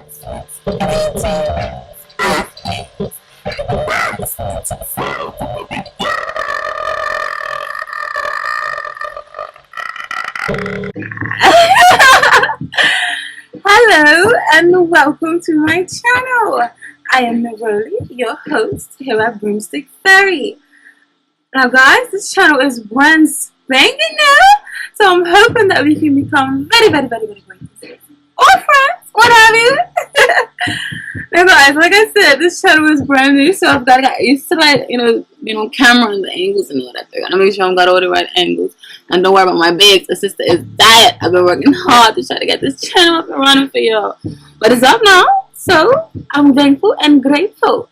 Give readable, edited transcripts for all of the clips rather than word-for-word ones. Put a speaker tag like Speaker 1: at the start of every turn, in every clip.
Speaker 1: horoscopes, readings, earthquakes, nonsense sound. Hello and welcome to my channel. I am Neroli, your host here at Broomstick Fairy. Now guys, this channel is brand spanking new, so I'm hoping that we can become very great or friends, what have you. Now guys, like I said, this channel is brand new, so I've got to get used to like, being on camera and the angles and all that. I gotta make sure I've got all the right angles. And don't worry about my babes, sister is diet. I've been working hard to try to get this channel up and running for y'all. But it's up now, so I'm thankful and grateful.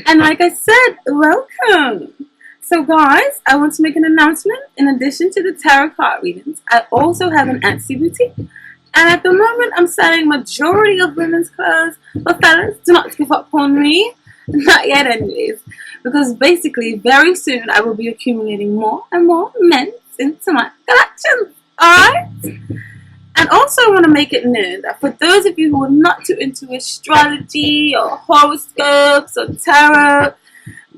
Speaker 1: And like I said, welcome. So guys, I want to make an announcement. In addition to the tarot card readings, I also have an Etsy boutique. And at the moment, I'm selling majority of women's clothes. But fellas, do not give up on me. Not yet anyways. Because basically, very soon, I will be accumulating more and more men's into my collections. Alright? And also, I want to make it known that for those of you who are not too into astrology or horoscopes or tarot,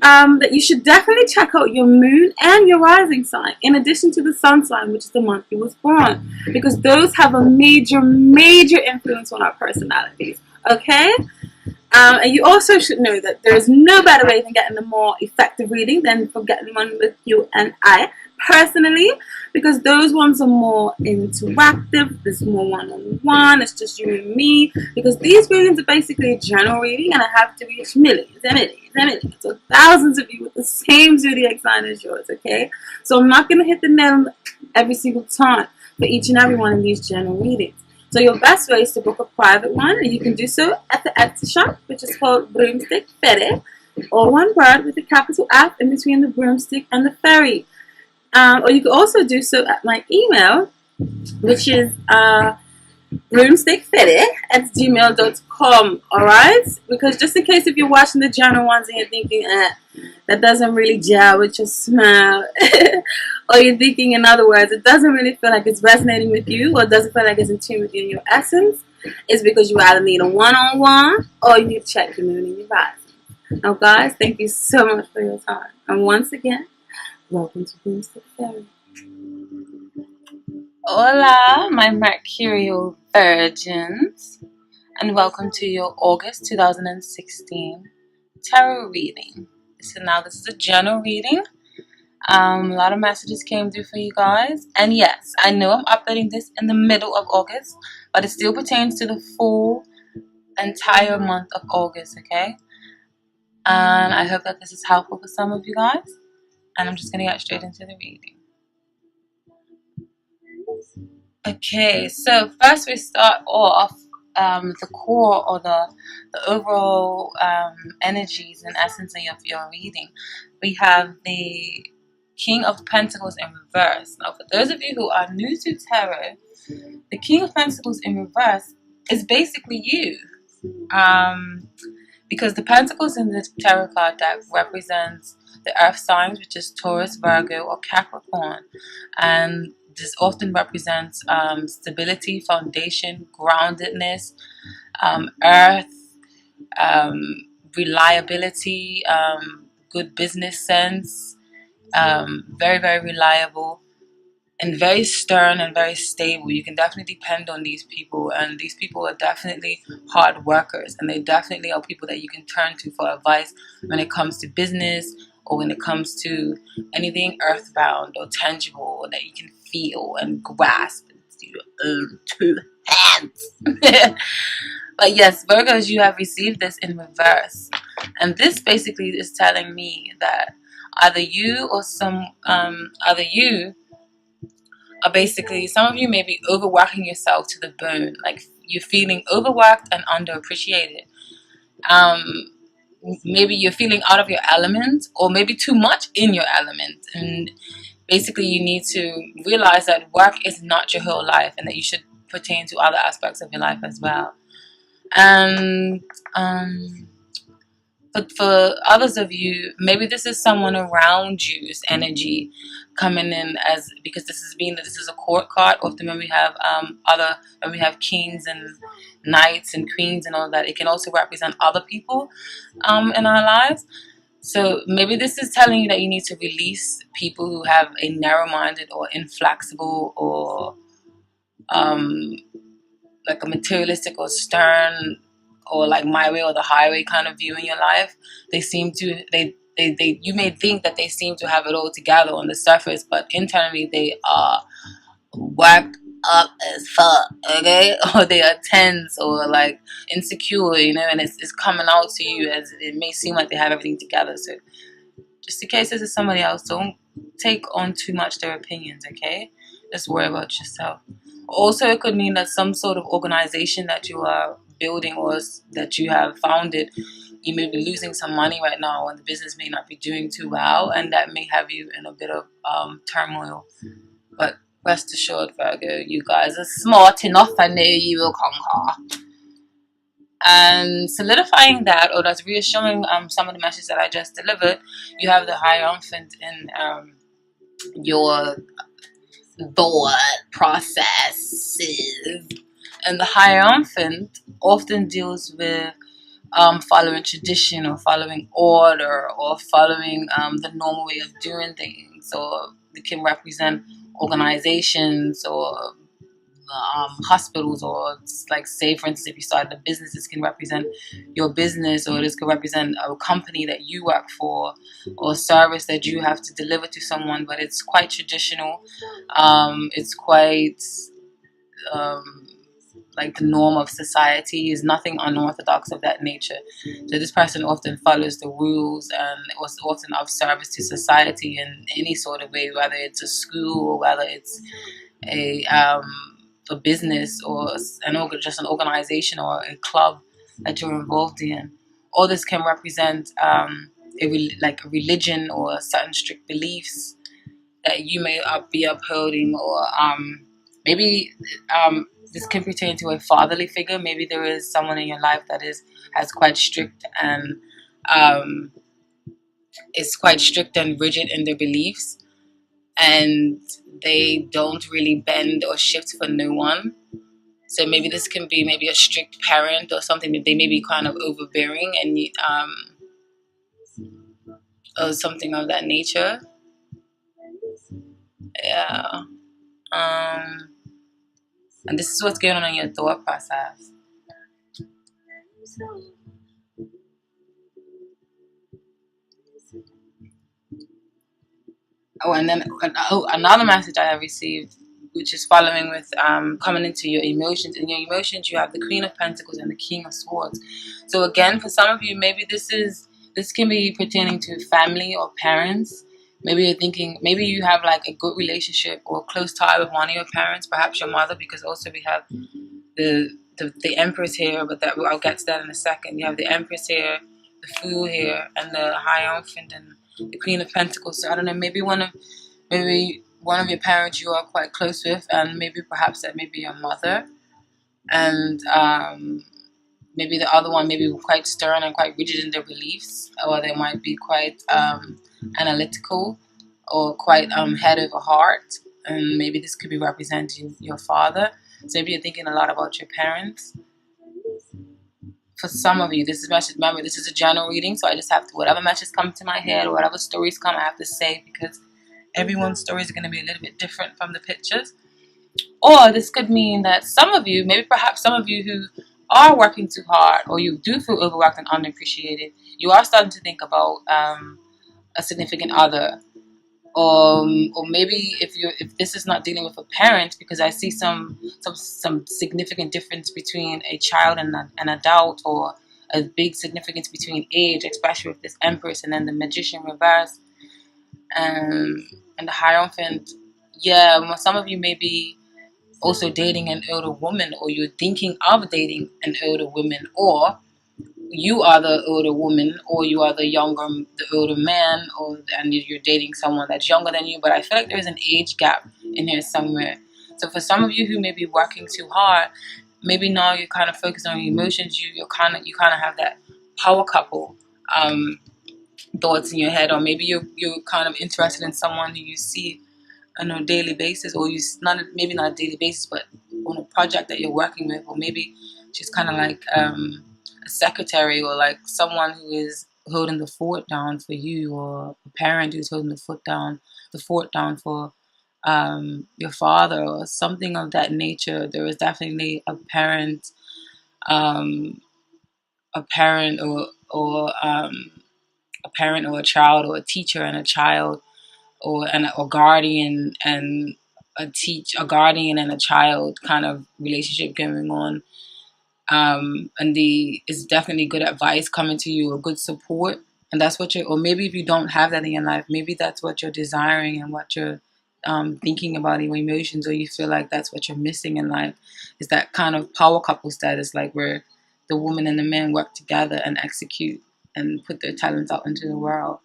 Speaker 1: that you should definitely check out your moon and your rising sign, in addition to the sun sign, which is the month you was born, because those have a major influence on our personalities. Okay? And you also should know that there is no better way than getting a more effective reading than for getting one with you and I personally, because those ones are more interactive. There's more one-on-one. It's just you and me, because these readings are basically a general reading, and I have to reach millions and millions, so thousands of you with the same zodiac sign as yours. Okay, so I'm not going to hit the nail every single time for each and every one of these general readings. So your best way is to book a private one, and you can do so at the Etsy shop, which is called Broomstick Fairy, or one word with a capital F in between the broomstick and the fairy. Or you can also do so at my email, which is broomstickfairy@gmail.com. Alright? Because just in case if you're watching the general ones and you're thinking, that doesn't really gel with your smile, or you're thinking, in other words, it doesn't really feel like it's resonating with you, or it doesn't feel like it's in tune with you in your essence, it's because you either need a one-on-one or you need to check your moon and your rising. Now guys, thank you so much for your time. And once again, welcome to Broomstick Fairy. Hola, my Mercurial Virgins, and welcome to your August 2016 tarot reading. So now this is a general reading. A lot of messages came through for you guys, and yes, I know I'm uploading this in the middle of August, but it still pertains to the full entire month of August, okay? And I hope that this is helpful for some of you guys. And I'm just going to get straight into the reading. Okay, so first we start off the core, or the overall energies and essence of your reading. We have the King of Pentacles in reverse. Now, for those of you who are new to tarot, the King of Pentacles in reverse is basically you. Because the Pentacles in the tarot card deck represents the earth signs, which is Taurus, Virgo, or Capricorn. And this often represents stability, foundation, groundedness, earth, reliability, good business sense, very reliable, and very stern and very stable. You can definitely depend on these people, and these people are definitely hard workers, and they definitely are people that you can turn to for advice when it comes to business, or when it comes to anything earthbound or tangible that you can feel and grasp with your two hands. But yes, Virgos, you have received this in reverse, and this basically is telling me that either you or either you are basically, some of you may be overworking yourself to the bone, like you're feeling overworked and underappreciated. Maybe you're feeling out of your element, or maybe too much in your element, and basically you need to realize that work is not your whole life, and that you should pertain to other aspects of your life as well. And
Speaker 2: But for others of you, maybe this is someone around you's energy coming in, as because this is being that this is a court card. Often when we have when we have kings and knights and queens and all that, it can also represent other people in our lives. So maybe this is telling you that you need to release people who have a narrow-minded or inflexible or um, like a materialistic or stern or like my way or the highway kind of view in your life. They seem to they you may think that they seem to have it all together on the surface, but internally they are worked up as fuck, okay? Or they are tense or like insecure, and it's coming out to you as it may seem like they have everything together. So just in case this is somebody else, don't take on too much their opinions, okay? Just worry about yourself. Also, it could mean that some sort of organization that you are building or that you have founded, you may be losing some money right now and the business may not be doing too well, and that may have you in a bit of turmoil. But rest assured, Virgo, you guys are smart enough. I know you will conquer. And solidifying that, or that's reassuring some of the messages that I just delivered, you have the Hierophant in your thought processes. And the Hierophant often deals with following tradition or following order or following the normal way of doing things, or it can represent organizations or hospitals, or like, say for instance, if you started a business, this can represent your business, or this could represent a company that you work for or a service that you have to deliver to someone. But it's quite traditional. It's quite like the norm of society, is nothing unorthodox of that nature. So this person often follows the rules and was often of service to society in any sort of way, whether it's a school or whether it's a business or just an organization or a club that you're involved in. All this can represent like a religion or certain strict beliefs that you may be upholding, or maybe this can pertain to a fatherly figure. Maybe there is someone in your life that has quite strict and is quite strict and rigid in their beliefs, and they don't really bend or shift for no one. So maybe this can be maybe a strict parent or something that they may be kind of overbearing and or something of that nature. Yeah. And this is what's going on in your thought process. Oh, and then another message I have received, which is following with coming into your emotions. In your emotions, you have the Queen of Pentacles and the King of Swords. So again, for some of you, maybe this can be pertaining to family or parents. Maybe you're thinking, maybe you have like a good relationship or close tie with one of your parents, perhaps your mother, because also we have the Empress here, but I'll get to that in a second. You have the Empress here, the Fool here, and the Hierophant and the Queen of Pentacles. So I don't know, maybe one of your parents you are quite close with, and maybe perhaps that may be your mother, and maybe the other one may be quite stern and quite rigid in their beliefs, or they might be quite analytical or quite head over heart, and maybe this could be representing your father. So maybe you're thinking a lot about your parents. For some of you, this is message. Remember, this is a general reading, so I just have to, whatever messages come to my head or whatever stories come, I have to say, because everyone's stories are going to be a little bit different from the pictures. Or this could mean that some of you, maybe perhaps some of you who are working too hard, or you do feel overworked and underappreciated, you are starting to think about a significant other. Or maybe if this is not dealing with a parent, because I see some significant difference between a child and an adult, or a big significance between age, especially with this Empress and then the Magician reverse, and the Hierophant. Yeah, well, some of you may be also dating an older woman, or you're thinking of dating an older woman, or you are the older woman, or you are the older man, and you're dating someone that's younger than you. But I feel like there's an age gap in here somewhere. So for some of you who may be working too hard, maybe now you're kind of focused on your emotions. You kind of have that power couple um, thoughts in your head, or maybe you're kind of interested in someone who you see on a daily basis, or maybe not a daily basis, but on a project that you're working with, or maybe she's kind of like a secretary, or like someone who is holding the fort down for you, or a parent who's holding the fort down for your father, or something of that nature. There is definitely um, a parent, or a parent, or a child, or a teacher and a child, or guardian and a guardian and a child kind of relationship going on. And is definitely good advice coming to you, or good support. And that's what or maybe if you don't have that in your life, maybe that's what you're desiring, and what you're thinking about in your emotions, or you feel like that's what you're missing in life, is that kind of power couple status, like where the woman and the man work together and execute and put their talents out into the world.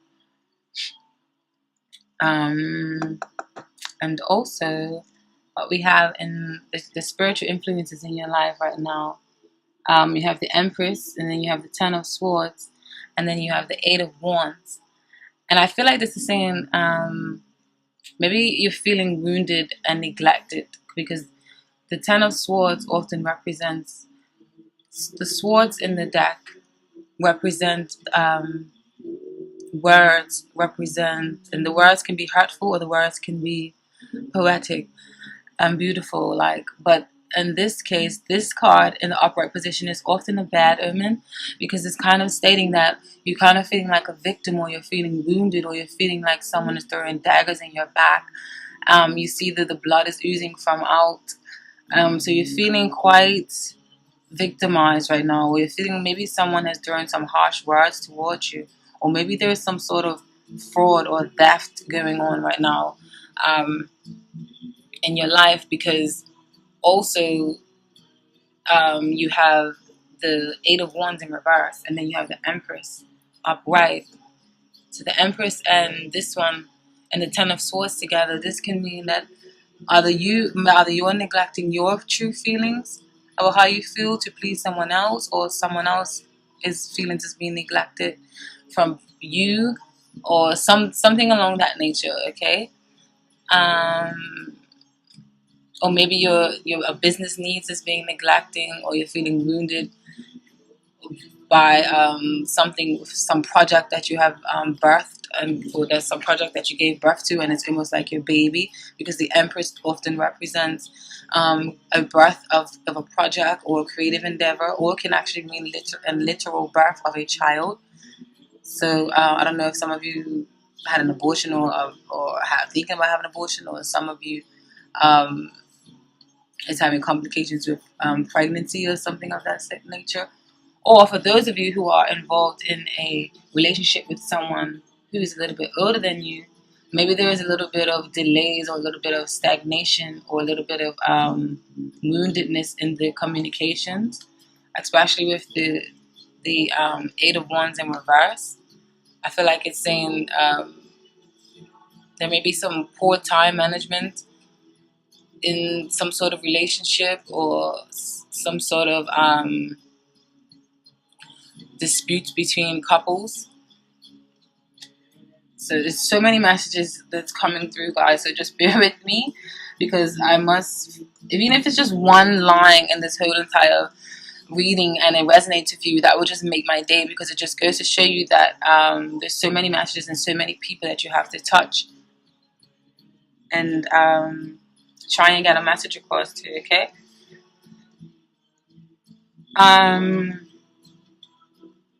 Speaker 2: Um, and also, what we have in the spiritual influences in your life right now. You have the Empress, and then you have the Ten of Swords, and then you have the Eight of Wands. And I feel like this is saying maybe you're feeling wounded and neglected, because the Ten of Swords often represents the swords in the deck represent words, and the words can be hurtful, or the words can be poetic and beautiful, but in this case, this card in the upright position is often a bad omen, because it's kind of stating that you're kind of feeling like a victim, or you're feeling wounded, or you're feeling like someone is throwing daggers in your back. You see that the blood is oozing from out, so you're feeling quite victimized right now, or you're feeling maybe someone has thrown some harsh words towards you, or maybe there's some sort of fraud or theft going on right now in your life, because also you have the Eight of Wands in reverse, and then you have the Empress upright. So the Empress and this one and the Ten of Swords together, this can mean that either you're neglecting your true feelings about how you feel to please someone else, or someone else is feeling is being neglected from you, or something along that nature. Okay. Um, or maybe your a business needs is being neglecting, or you're feeling wounded by some project that you have birthed, or there's some project that you gave birth to, and it's almost like your baby, because the Empress often represents a birth of a project or a creative endeavor, or it can actually mean a literal birth of a child. So I don't know if some of you had an abortion, or have thinking about having an abortion, or some of you um, is having complications with pregnancy or something of that nature. Or for those of you who are involved in a relationship with someone who is a little bit older than you, maybe there is a little bit of delays, or a little bit of stagnation, or a little bit of woundedness in the communications, especially with the Eight of Wands in reverse. I feel like it's saying there may be some poor time management in some sort of relationship, or some sort of disputes between couples. So there's so many messages that's coming through, guys. So just bear with me, because I must, even if it's just one line in this whole entire reading and it resonates with you, that will just make my day, because it just goes to show you that there's so many messages and so many people that you have to touch and try and get a message across to. Okay.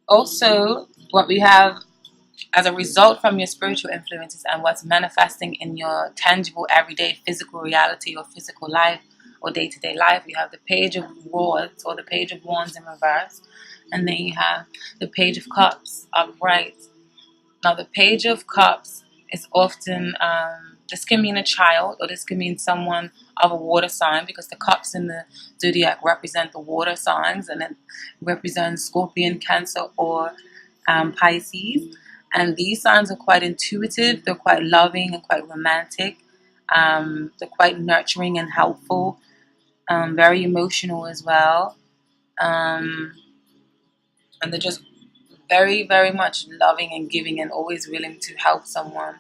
Speaker 2: Also, what we have as a result from your spiritual influences and what's manifesting in your tangible, everyday, physical reality, or physical life, or day-to-day life, you have the Page of Swords, or the Page of Wands in reverse, and then you have the Page of Cups upright. Now, the Page of Cups is often, this can mean a child, or this can mean someone of a water sign, because the cups in the zodiac represent the water signs, and it represents Scorpion, Cancer, or Pisces. And these signs are quite intuitive, they're quite loving and quite romantic, they're quite nurturing and helpful, very emotional as well, and they're just very, very much loving and giving and always willing to help someone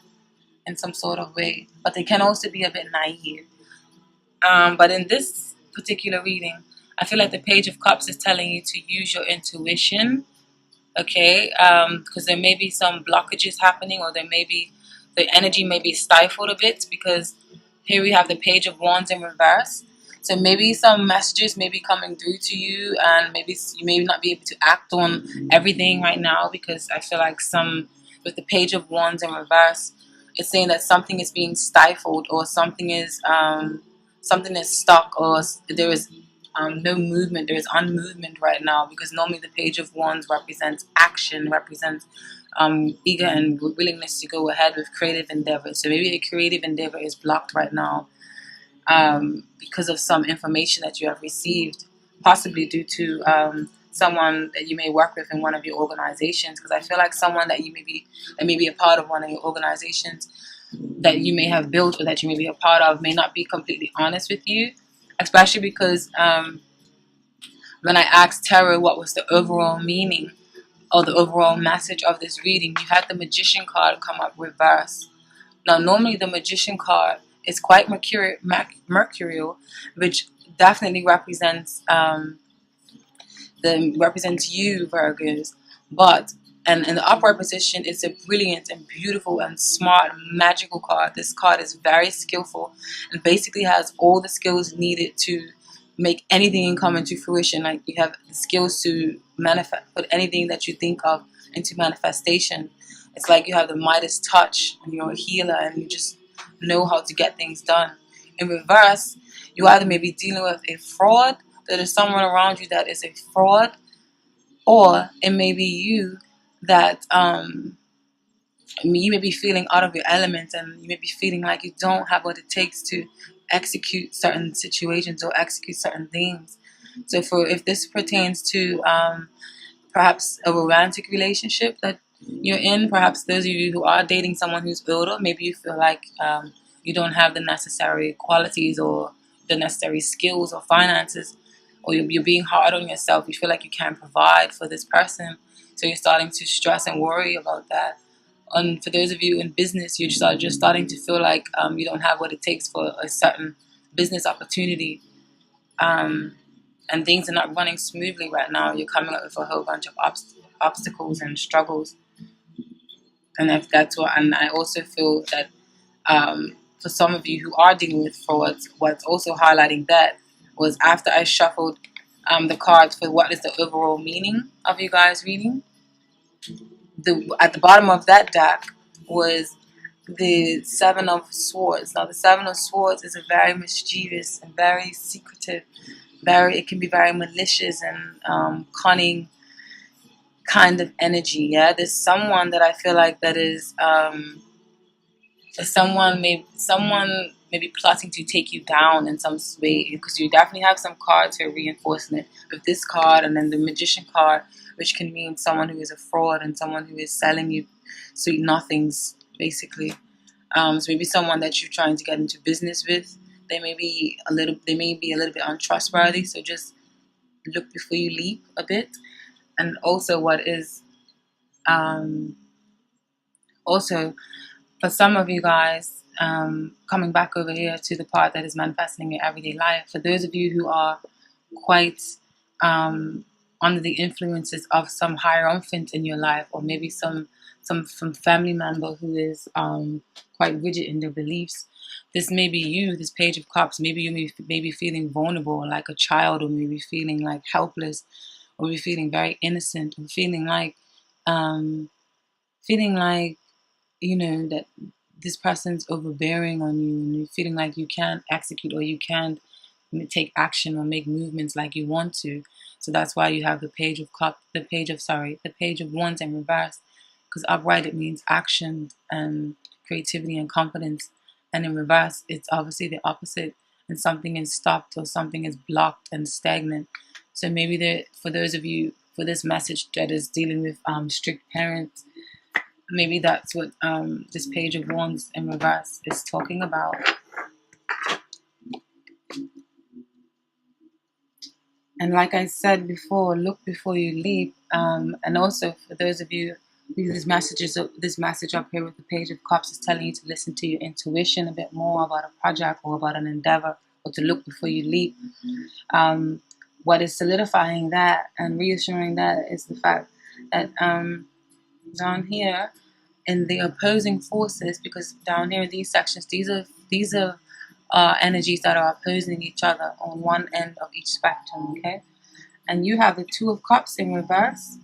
Speaker 2: in some sort of way. But they can also be a bit naive. But in this particular reading, I feel like the Page of Cups is telling you to use your intuition, okay? Because there may be some blockages happening, or there may be the energy may be stifled a bit, because here we have the Page of Wands in reverse. So maybe some messages may be coming through to you, and maybe you may not be able to act on everything right now, because I feel like with the Page of Wands in reverse, it's saying that something is being stifled, or something is stuck, or there is no movement. There is unmovement right now, because normally the Page of Wands represents action, represents eager and willingness to go ahead with creative endeavors. So maybe a creative endeavor is blocked right now, because of some information that you have received, possibly due to someone that you may work with in one of your organizations. Because I feel like someone that may be a part of one of your organizations that you may have built, or that you may be a part of, may not be completely honest with you, especially because when I asked Tarot what was the overall meaning or the overall message of this reading, you had the Magician card come up reverse. Now, normally the Magician card is quite mercurial, which definitely represents you, Virgos. But and in the upright position, it's a brilliant and beautiful and smart, magical card. This card is very skillful and basically has all the skills needed to make anything come into fruition. Like, you have the skills to put anything that you think of into manifestation. It's like you have the Midas touch, and you're a healer, and you just know how to get things done. In reverse, you either may be dealing with a fraud, that is someone around you that is a fraud, or it may be you that you may be feeling out of your element, and you may be feeling like you don't have what it takes to execute certain situations or execute certain things. So if this pertains to perhaps a romantic relationship that you're in, perhaps those of you who are dating someone who's older, maybe you feel like you don't have the necessary qualities or the necessary skills or finances, or you're being hard on yourself. You feel like you can't provide for this person, so you're starting to stress and worry about that. And for those of you in business, you're just starting to feel like you don't have what it takes for a certain business opportunity, and things are not running smoothly right now. You're coming up with a whole bunch of obstacles and struggles. And if that's what, and I also feel that for some of you who are dealing with frauds, what's also highlighting that was after I shuffled the cards for what is the overall meaning of you guys reading, at the bottom of that deck was the Seven of Swords. Now, the Seven of Swords is a very mischievous and very secretive, it can be very malicious and cunning kind of energy. Yeah, there's someone that I feel like that is someone may be plotting to take you down in some way, because you definitely have some cards here reinforcing it with this card, and then the Magician card, which can mean someone who is a fraud and someone who is selling you sweet nothings, basically. So maybe someone that you're trying to get into business with, they may be a little bit untrustworthy. So just look before you leap a bit. And also, what is also for some of you guys, coming back over here to the part that is manifesting your everyday life. For those of you who are quite under the influences of some hierophant in your life, or maybe some family member who is quite rigid in their beliefs, this may be you, this Page of Cups. Maybe you may be feeling vulnerable like a child, or maybe feeling like helpless, or maybe feeling very innocent, or feeling like that this person's overbearing on you, and you're feeling like you can't execute, or you can't take action or make movements like you want to. So that's why you have the Page of Wands in reverse, because upright it means action and creativity and confidence, and in reverse it's obviously the opposite, and something is stopped or something is blocked and stagnant. So maybe for those of you, for this message that is dealing with strict parents, maybe that's what this Page of Wands in reverse is talking about. And like I said before, look before you leap. And also for those of you, this message up here with the Page of Cups is telling you to listen to your intuition a bit more about a project or about an endeavor, or to look before you leap. What is solidifying that and reassuring that is the fact that down here in the opposing forces, because down here in these sections, these are energies that are opposing each other on one end of each spectrum. Okay, and you have the Two of Cups in reverse,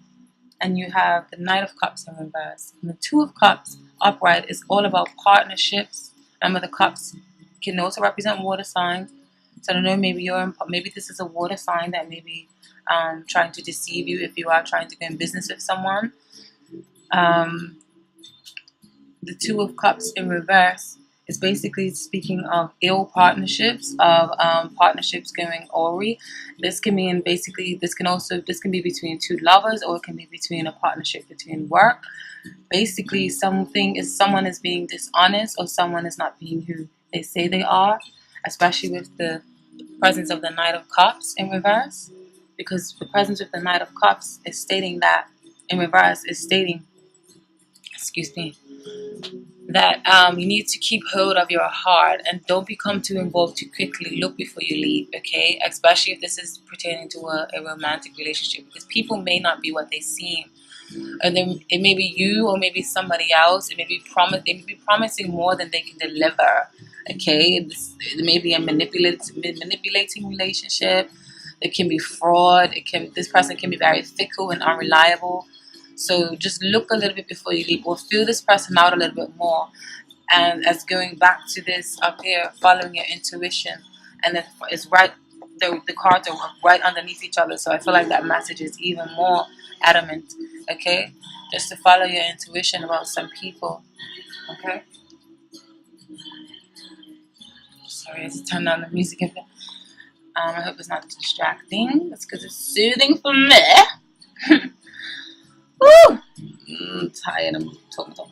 Speaker 2: and you have the Knight of Cups in reverse. And the Two of Cups upright is all about partnerships. Remember, the cups can also represent water signs. So I don't know, maybe this is a water sign that may be trying to deceive you if you are trying to go in business with someone. The Two of Cups in reverse is basically speaking of ill partnerships, of partnerships going awry. This can mean basically this can be between two lovers, or it can be between a partnership between work. Basically, someone is being dishonest, or someone is not being who they say they are, especially with the presence of the Knight of Cups in reverse, because the presence of the Knight of Cups is stating that in reverse is stating, excuse me, that you need to keep hold of your heart and don't become too involved too quickly. Look before you leave, okay? Especially if this is pertaining to a romantic relationship, because people may not be what they seem. And then it may be you or maybe somebody else. They may be promising more than they can deliver. Okay, it may be a manipulating relationship. It can be fraud. This person can be very fickle and unreliable. So just look a little bit before you leap, or feel this person out a little bit more. And as going back to this up here, following your intuition, and it's right. The cards are right underneath each other, so I feel like that message is even more adamant. Okay, just to follow your intuition about some people. Okay. Sorry, I have to turn down the music a bit. I hope it's not distracting. That's because it's soothing for me. Woo! I'm tired. I'm talking.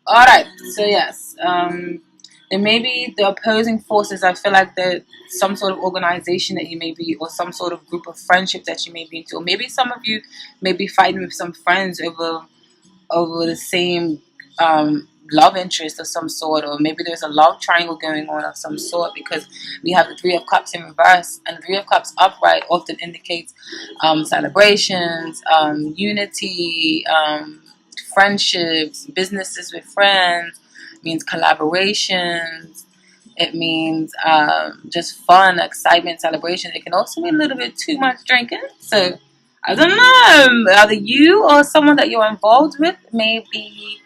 Speaker 2: All right. So yes, there may be the opposing forces. I feel like there's some sort of organization that you may be, or some sort of group of friendship that you may be into. Or maybe some of you may be fighting with some friends over the same love interest of some sort, or maybe there's a love triangle going on of some sort, because we have the Three of Cups in reverse, and the Three of Cups upright often indicates celebrations, unity, friendships, businesses with friends. It means collaborations. It means just fun, excitement, celebration. It can also mean a little bit too much drinking. So I don't know, either you or someone that you're involved with may be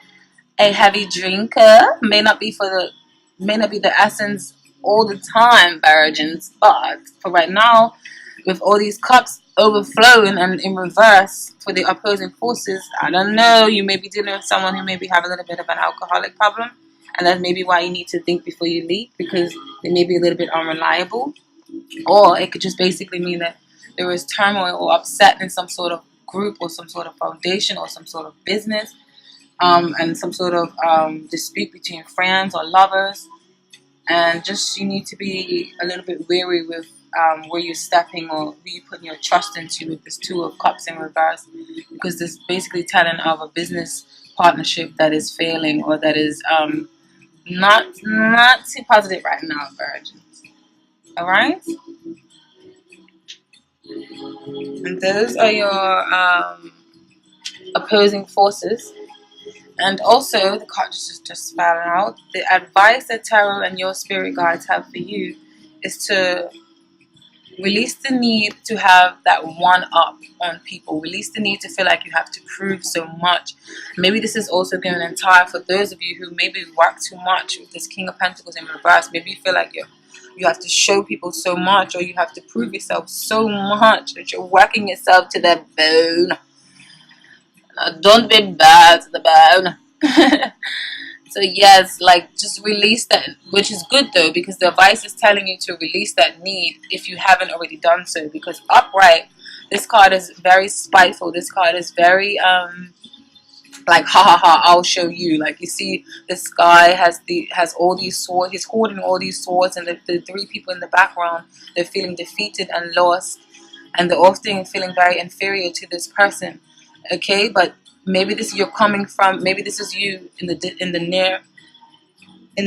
Speaker 2: a heavy drinker. May not be the essence all the time, virgins. But for right now, with all these cups overflowing and in reverse for the opposing forces, I don't know. You may be dealing with someone who maybe have a little bit of an alcoholic problem, and that's maybe why you need to think before you leap, because they may be a little bit unreliable. Or it could just basically mean that there is turmoil or upset in some sort of group or some sort of foundation or some sort of business, and some sort of dispute between friends or lovers. And just you need to be a little bit wary with where you're stepping or who you're putting your trust into with this Two of Cups in reverse, because this is basically telling of a business partnership that is failing, or that is not too positive right now, virgins. All right. And those are your opposing forces. And also, the card just fell out. The advice that tarot and your spirit guides have for you is to release the need to have that one up on people. Release the need to feel like you have to prove so much. Maybe this is also going entire for those of you who maybe work too much with this King of Pentacles in reverse. Maybe you feel like you have to show people so much, or you have to prove yourself so much that you're working yourself to the bone. Don't be bad to the bone. So yes, like just release that, which is good though, because the advice is telling you to release that need if you haven't already done so. Because upright, this card is very spiteful. This card is very like ha ha ha, I'll show you. Like you see, this guy has all these swords. He's holding all these swords, and the three people in the background, they're feeling defeated and lost. and they're often feeling very inferior to this person. Okay, but maybe this you're coming from. Maybe this is you in the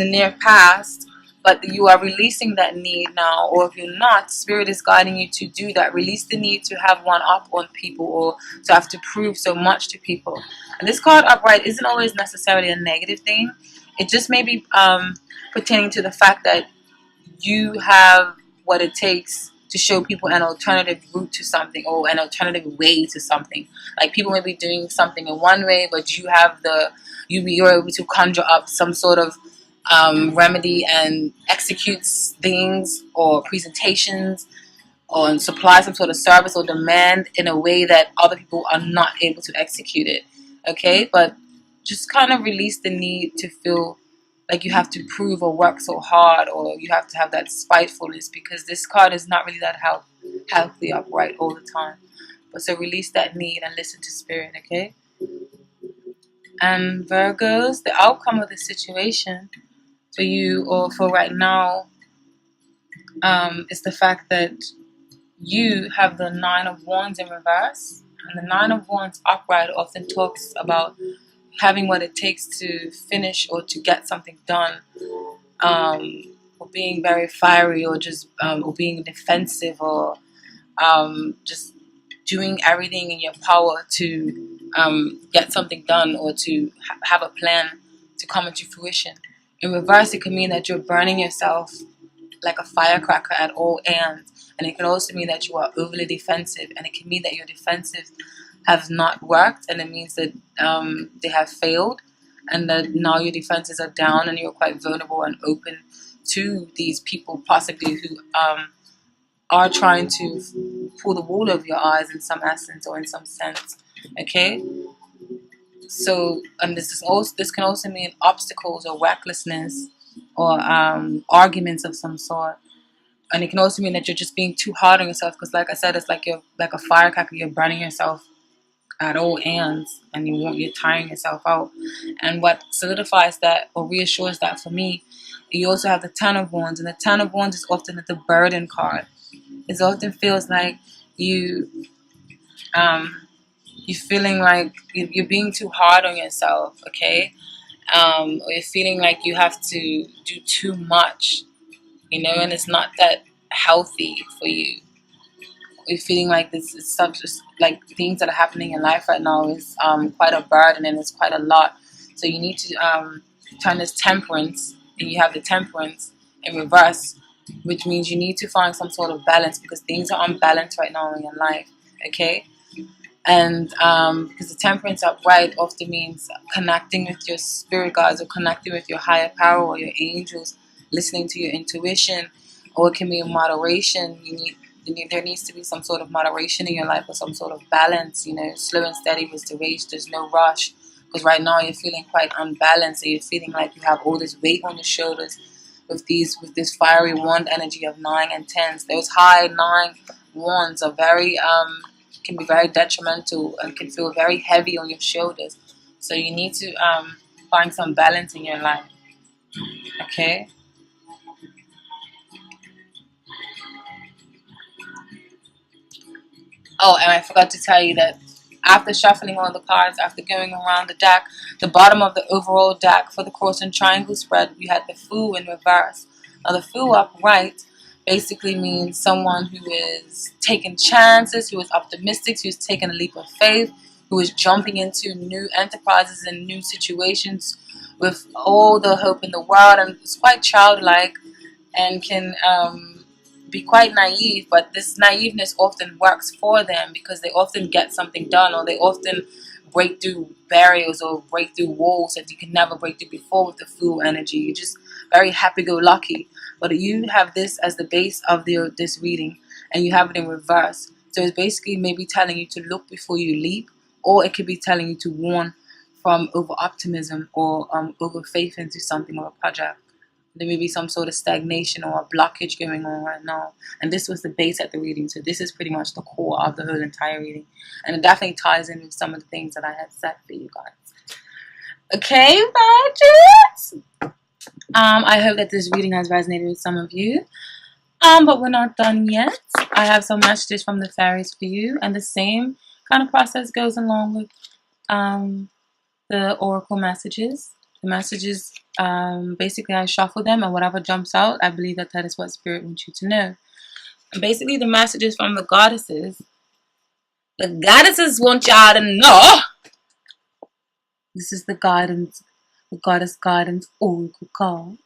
Speaker 2: near past, but you are releasing that need now. Or if you're not, spirit is guiding you to do that. Release the need to have one up on people or to have to prove so much to people. And this card upright isn't always necessarily a negative thing. It just may be pertaining to the fact that you have what it takes to show people an alternative route to something or an alternative way to something. Like people may be doing something in one way, but you're able to conjure up some sort of remedy and execute things or presentations or supply some sort of service or demand in a way that other people are not able to execute it. Okay, but just kind of release the need to feel like you have to prove or work so hard or you have to have that spitefulness, because this card is not really that healthy upright all the time. But so release that need and listen to spirit, okay? And Virgos, the outcome of the situation for you or for right now is the fact that you have the Nine of Wands in reverse. And the Nine of Wands upright often talks about having what it takes to finish or to get something done, or being very fiery, or just or being defensive, or just doing everything in your power to get something done or to have a plan to come into fruition. In reverse, it can mean that you're burning yourself like a firecracker at all ends, and it can also mean that you are overly defensive, and it can mean that your defensive have not worked, and it means that they have failed, and that now your defenses are down and you're quite vulnerable and open to these people possibly who are trying to pull the wool over your eyes in some essence or in some sense. Okay, so and this can also mean obstacles or recklessness or arguments of some sort. And it can also mean that you're just being too hard on yourself, because like I said, it's like you're like a firecracker, you're burning yourself at all ends, and you're tiring yourself out. And what solidifies that or reassures that for me, you also have the Ten of Wands, and the Ten of Wands is often the burden card. It often feels like you're feeling like you're being too hard on yourself, okay? Or you're feeling like you have to do too much, and it's not that healthy for you. You're feeling like this is such like things that are happening in life right now is quite a burden and it's quite a lot. So you need to turn this temperance, and you have the temperance in reverse, which means you need to find some sort of balance because things are unbalanced right now in your life. Okay, and because the temperance upright often means connecting with your spirit guides or connecting with your higher power or your angels, listening to your intuition, or it can be in moderation. There needs to be some sort of moderation in your life or some sort of balance. Slow and steady was the race. There's no rush, because right now you're feeling quite unbalanced, and you're feeling like you have all this weight on your shoulders with this fiery wand energy of 9 and 10s. Those high 9 wands are can be very detrimental and can feel very heavy on your shoulders. So you need to find some balance in your life. Okay. Oh, and I forgot to tell you that after shuffling all the cards, after going around the deck, the bottom of the overall deck for the cross and triangle spread, we had the Fool in reverse. Now the Fool upright basically means someone who is taking chances, who is optimistic, who is taking a leap of faith, who is jumping into new enterprises and new situations with all the hope in the world, and it's quite childlike and can be quite naive, but this naiveness often works for them because they often get something done, or they often break through barriers or break through walls that you can never break through before with the Fool energy. You're just very happy-go-lucky, but you have this as the base of this reading, and you have it in reverse. So it's basically maybe telling you to look before you leap, or it could be telling you to warn from over-optimism or over-faith into something or a project. There may be some sort of stagnation or a blockage going on right now. And this was the base at the reading. So this is pretty much the core of the whole entire reading. And it definitely ties in with some of the things that I had said for you guys. Okay, Virgins? I hope that this reading has resonated with some of you. But we're not done yet. I have some messages from the fairies for you, and the same kind of process goes along with the oracle messages. The messages, basically, I shuffle them, and whatever jumps out, I believe that is what Spirit wants you to know. And basically, the messages from the goddesses want y'all to know. This is the guidance, the goddess guidance oracle card.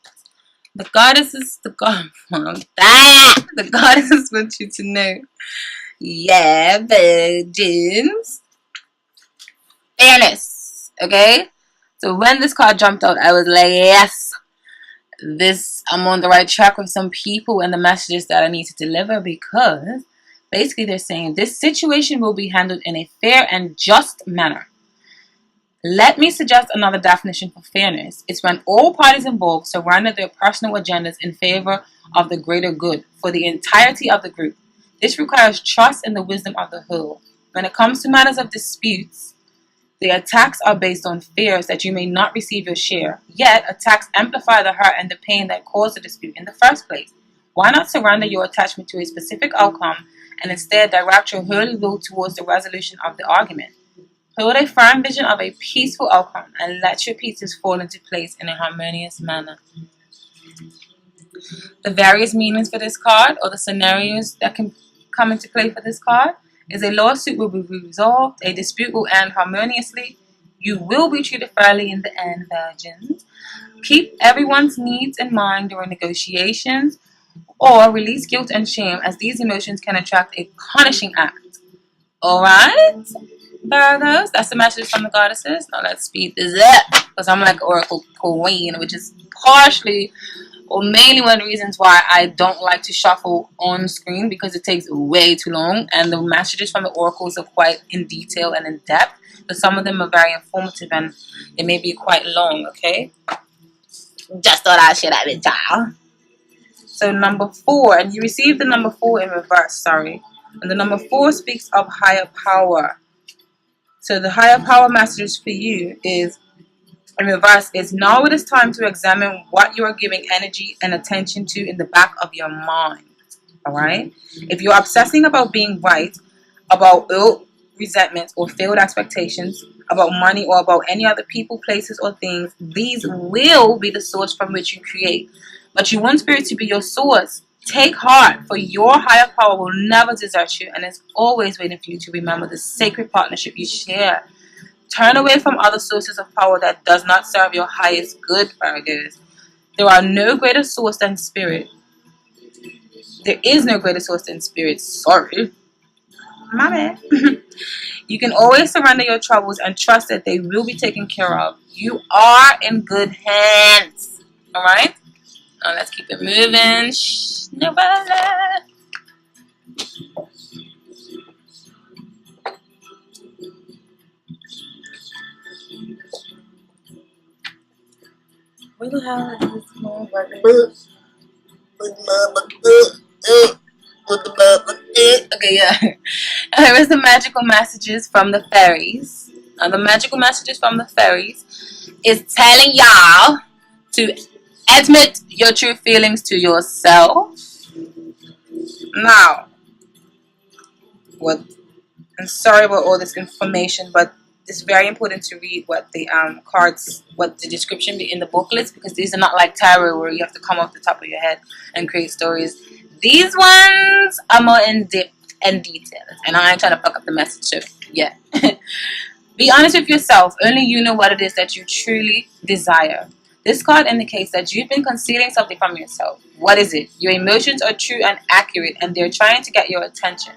Speaker 2: The goddesses want you to know. Yeah, virgins. Fairness. Okay? So when this card jumped out, I was like, yes, I'm on the right track with some people and the messages that I need to deliver, because basically they're saying this situation will be handled in a fair and just manner. Let me suggest another definition for fairness. It's when all parties involved surrender their personal agendas in favor of the greater good for the entirety of the group. This requires trust in the wisdom of the whole. When it comes to matters of disputes, the attacks are based on fears that you may not receive your share. Yet, attacks amplify the hurt and the pain that caused the dispute in the first place. Why not surrender your attachment to a specific outcome and instead direct your holy will towards the resolution of the argument? Hold a firm vision of a peaceful outcome and let your pieces fall into place in a harmonious manner. The various meanings for this card, or the scenarios that can come into play for this card, is a lawsuit will be resolved, a dispute will end harmoniously, you will be treated fairly in the end, virgins. Keep everyone's needs in mind during negotiations, or release guilt and shame, as these emotions can attract a punishing act. Alright? Virgos, that's the message from the goddesses. Now let's speed this up, because I'm like Oracle Queen, which is partially or mainly one of the reasons why I don't like to shuffle on screen, because it takes way too long, and the messages from the oracles are quite in detail and in depth, but some of them are very informative and they may be quite long. Okay, just thought I'd share that with y'all. So number 4, and you received the number 4 in reverse, sorry, and the number 4 speaks of higher power. So the higher power message for you is, in reverse, is now it is time to examine what you are giving energy and attention to in the back of your mind. Alright? If you're obsessing about being right, about ill resentment or failed expectations, about money or about any other people, places, or things, these will be the source from which you create. But you want Spirit to be your source. Take heart, for your higher power will never desert you and is always waiting for you to remember the sacred partnership you share. Turn away from other sources of power that does not serve your highest good, Virgos. There are no greater source than Spirit. There is no greater source than Spirit. Sorry. My bad. You can always surrender your troubles and trust that they will be taken care of. You are in good hands. Alright? Now let's keep it moving. Shh, Novella. Where the hell is this small Okay, yeah. Here is the magical messages from the fairies. Now, the magical messages from the fairies is telling y'all to admit your true feelings to yourself. Now, I'm sorry about all this information, but it's very important to read what the cards, what the description in the booklets, because these are not like tarot where you have to come off the top of your head and create stories. These ones are more in depth and detailed, and I ain't trying to fuck up the message yet. Be honest with yourself. Only you know what it is that you truly desire. This card indicates that you've been concealing something from yourself. What is it? Your emotions are true and accurate, and they're trying to get your attention.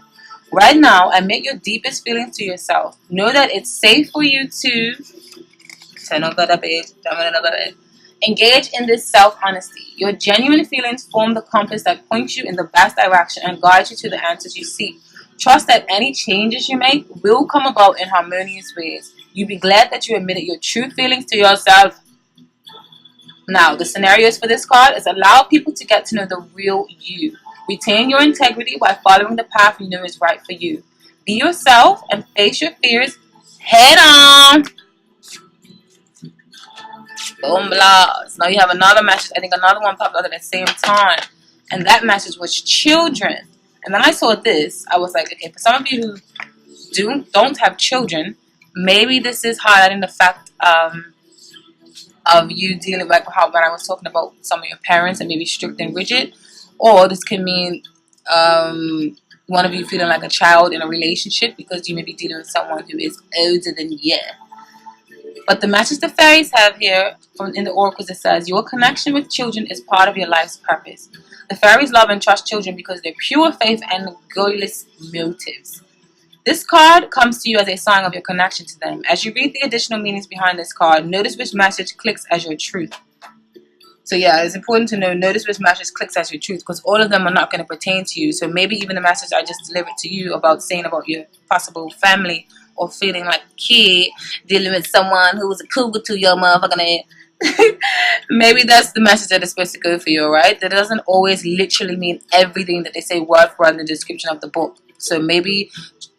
Speaker 2: Right now, admit your deepest feelings to yourself. Know that it's safe for you to engage in this self-honesty. Your genuine feelings form the compass that points you in the best direction and guides you to the answers you seek. Trust that any changes you make will come about in harmonious ways. You'll be glad that you admitted your true feelings to yourself. Now, the scenarios for this card is allow people to get to know the real you. Retain your integrity by following the path you know is right for you. Be yourself and face your fears head on. Boom, blast. Now you have another message. I think another one popped out at the same time. And that message was children. And then I saw this. I was like, okay, for some of you who don't have children, maybe this is highlighting the fact of you dealing like how when I was talking about some of your parents and maybe strict and rigid, or this can mean one of you feeling like a child in a relationship because you may be dealing with someone who is older than you. But the message the fairies have here from in the oracles, it says your connection with children is part of your life's purpose. The fairies love and trust children because they're pure faith and goalless motives. This card comes to you as a sign of your connection to them. As you read the additional meanings behind this card, notice which message clicks as your truth. So yeah, it's important to know, notice which message clicks as your truth, because all of them are not going to pertain to you. So maybe even the message I just delivered to you about saying about your possible family or feeling like a kid dealing with someone who was a cougar to your motherfucking head. Maybe that's the message that is supposed to go for you, right? That doesn't always literally mean everything that they say word for word in the description of the book. So maybe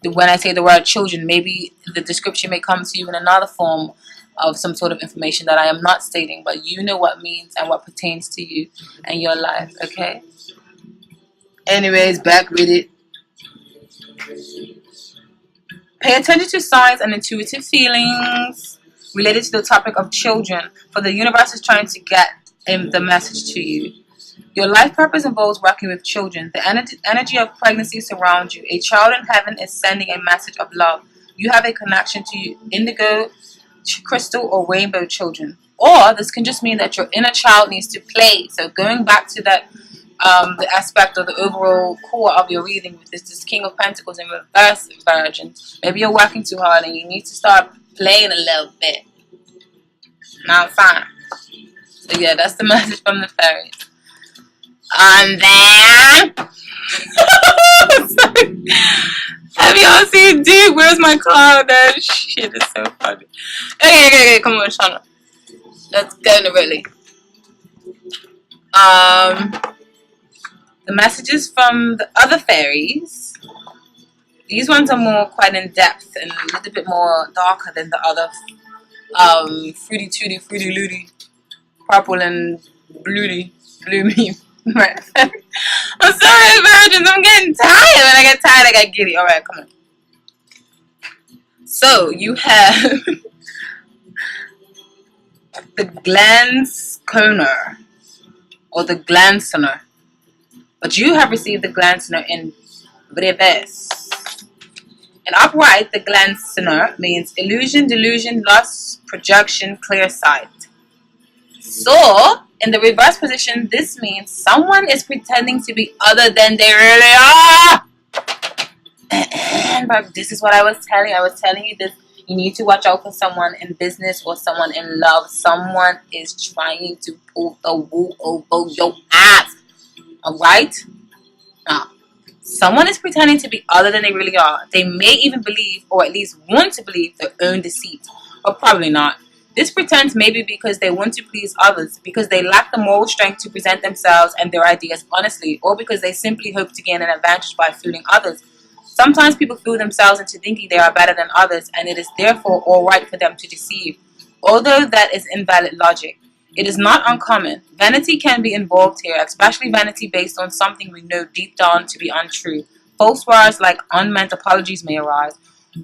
Speaker 2: when I say the word children, maybe the description may come to you in another form of some sort of information that I am not stating, but you know what means and what pertains to you and your life, okay? Anyways, back with it. Pay attention to signs and intuitive feelings related to the topic of children, for the universe is trying to get the message to you. Your life purpose involves working with children. The energy of pregnancy surrounds you. A child in heaven is sending a message of love. You have a connection to indigo, crystal, or rainbow children. Or this can just mean that your inner child needs to play. So going back to that, the aspect or the overall core of your reading with this King of Pentacles in reverse, Virgin. Maybe you're working too hard and you need to start playing a little bit. Now, fine. So yeah, that's the message from the fairies. And then have y'all seen Duke? Where's my cloud? That shit is so funny. Okay, come on, Shauna. Let's go into really. The messages from the other fairies. These ones are more quite in depth and a little bit more darker than the other fruity tooty, fruity looty, purple and blooty, bloomy. Right. I'm sorry, virgins. I'm getting tired. When I get tired, I get giddy. Alright, come on. So, you have the Glanskoner or the Glansoner. But you have received the Glansoner in reverse. In upright, the Glansoner means illusion, delusion, lust, projection, clear sight. So, in the reverse position, this means someone is pretending to be other than they really are. But this is what I was telling you. I was telling you this. You need to watch out for someone in business or someone in love. Someone is trying to pull the wool over your ass. Alright? Now, someone is pretending to be other than they really are. They may even believe, or at least want to believe, their own deceit. But probably not. This pretense may be because they want to please others, because they lack the moral strength to present themselves and their ideas honestly, or because they simply hope to gain an advantage by fooling others. Sometimes people fool themselves into thinking they are better than others, and it is therefore all right for them to deceive. Although that is invalid logic, it is not uncommon. Vanity can be involved here, especially vanity based on something we know deep down to be untrue. False words like unmeant apologies may arise,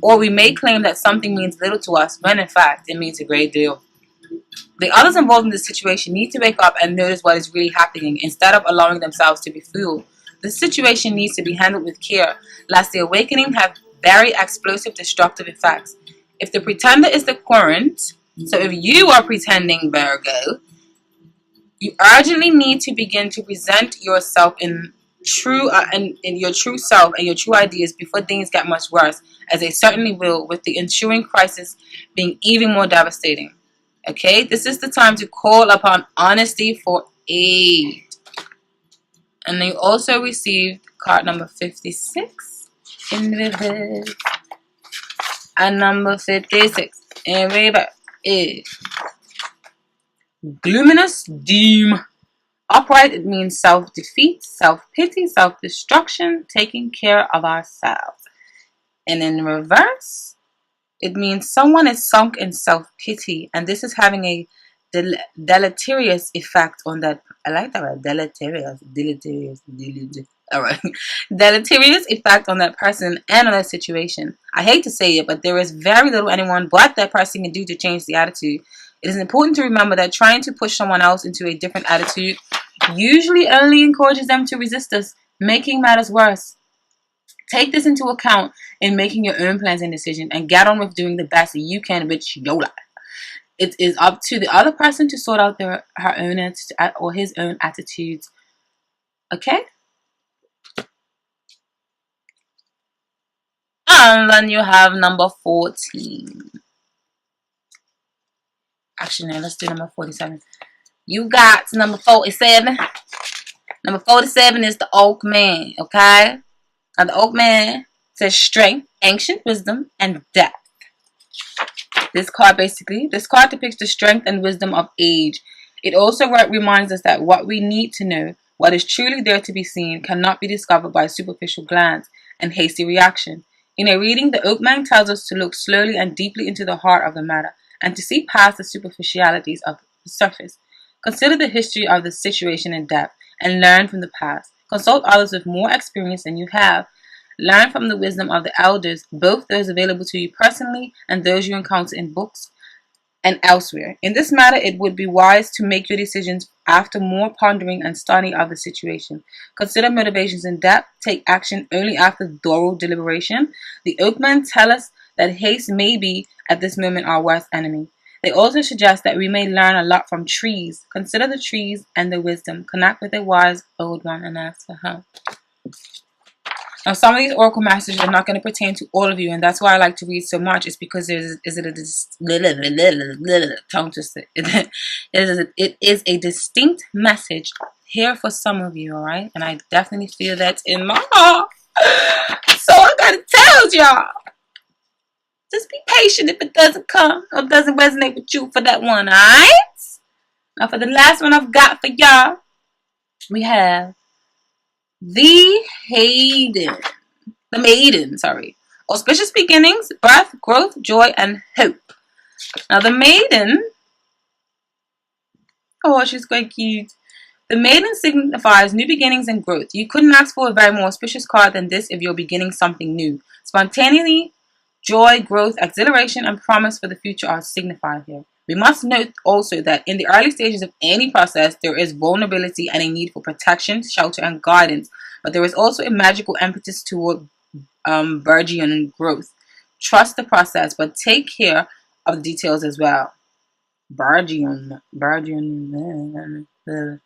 Speaker 2: or we may claim that something means little to us when in fact it means a great deal. The others involved in this situation need to wake up and notice what is really happening instead of allowing themselves to be fooled. This situation needs to be handled with care, lest the awakening have very explosive destructive effects. If the pretender is the current, so if you are pretending, Virgo, you urgently need to begin to present yourself in your true self and your true ideas before things get much worse, as they certainly will, with the ensuing crisis being even more devastating. Okay, this is the time to call upon honesty for aid. And you also received card number 56 in reverse, and number 56 in reverse is Luminous Doom. Upright, it means self-defeat, self-pity, self-destruction, taking care of ourselves. And in reverse, it means someone is sunk in self-pity, and this is having a deleterious effect on that. I like that word, deleterious. All right, deleterious effect on that person and on that situation. I hate to say it, but there is very little anyone but that person can do to change the attitude. It is important to remember that trying to push someone else into a different attitude usually only encourages them to resist us, making matters worse. Take this into account in making your own plans and decisions, and get on with doing the best that you can with your life. It is up to the other person to sort out her own or his own attitudes. Okay? And then you have number 14. Actually, no, let's do number 47. You got number 47. Number 47 is the Oak Man, okay? Now, the Oak Man says strength, ancient wisdom, and depth. This card depicts the strength and wisdom of age. It also reminds us that what we need to know, what is truly there to be seen, cannot be discovered by superficial glance and hasty reaction. In a reading, the Oak Man tells us to look slowly and deeply into the heart of the matter and to see past the superficialities of the surface. Consider the history of the situation in depth and learn from the past. Consult others with more experience than you have. Learn from the wisdom of the elders, both those available to you personally and those you encounter in books and elsewhere. In this matter, it would be wise to make your decisions after more pondering and study of the situation. Consider motivations in depth. Take action only after thorough deliberation. The Oakmen tell us that haste may be, at this moment, our worst enemy. They also suggest that we may learn a lot from trees. Consider the trees and their wisdom. Connect with a wise old one and ask for help. Now, some of these oracle messages are not going to pertain to all of you, and that's why I like to read so much. It's because it is a distinct message here for some of you, all right? And I definitely feel that in my heart. So I gotta tell y'all, just be patient if it doesn't come or doesn't resonate with you for that one, all right? Now, for the last one I've got for y'all, we have the maiden, auspicious beginnings, birth, growth, joy, and hope. Now the maiden, oh, she's quite cute. The maiden signifies new beginnings and growth. You couldn't ask for a very more auspicious card than this if you're beginning something new. Spontaneity, joy, growth, exhilaration, and promise for the future are signified here. We must note also that in the early stages of any process, there is vulnerability and a need for protection, shelter, and guidance. But there is also a magical impetus toward burgeoning growth. Trust the process, but take care of the details as well. Burgeon. The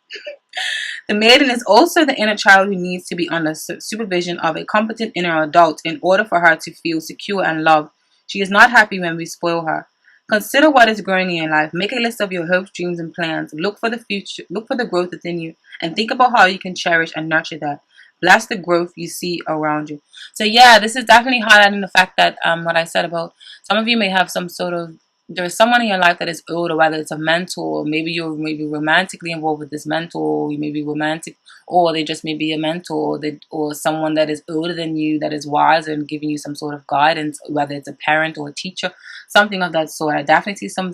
Speaker 2: maiden is also the inner child who needs to be under supervision of a competent inner adult in order for her to feel secure and loved. She is not happy when we spoil her. Consider what is growing in your life. Make a list of your hopes, dreams, and plans. Look for the future. Look for the growth within you, and think about how you can cherish and nurture that. Bless the growth you see around you. So yeah, this is definitely highlighting the fact that what I said about some of you may have some sort of, there's someone in your life that is older, whether it's a mentor, maybe you're maybe romantically involved with this mentor, you may be romantic, or they just may be a mentor, or someone that is older than you, that is wiser and giving you some sort of guidance, whether it's a parent or a teacher, something of that sort. I definitely see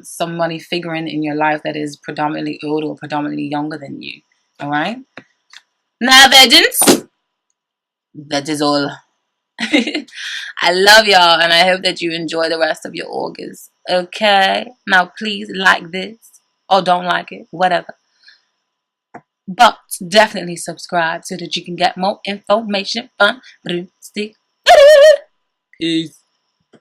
Speaker 2: somebody figuring in your life that is predominantly older or predominantly younger than you. All right. Now, virgins, that is all. I love y'all, and I hope that you enjoy the rest of your August. Okay? Now, please like this, or don't like it, whatever. But definitely subscribe so that you can get more information from Broomstick. Peace.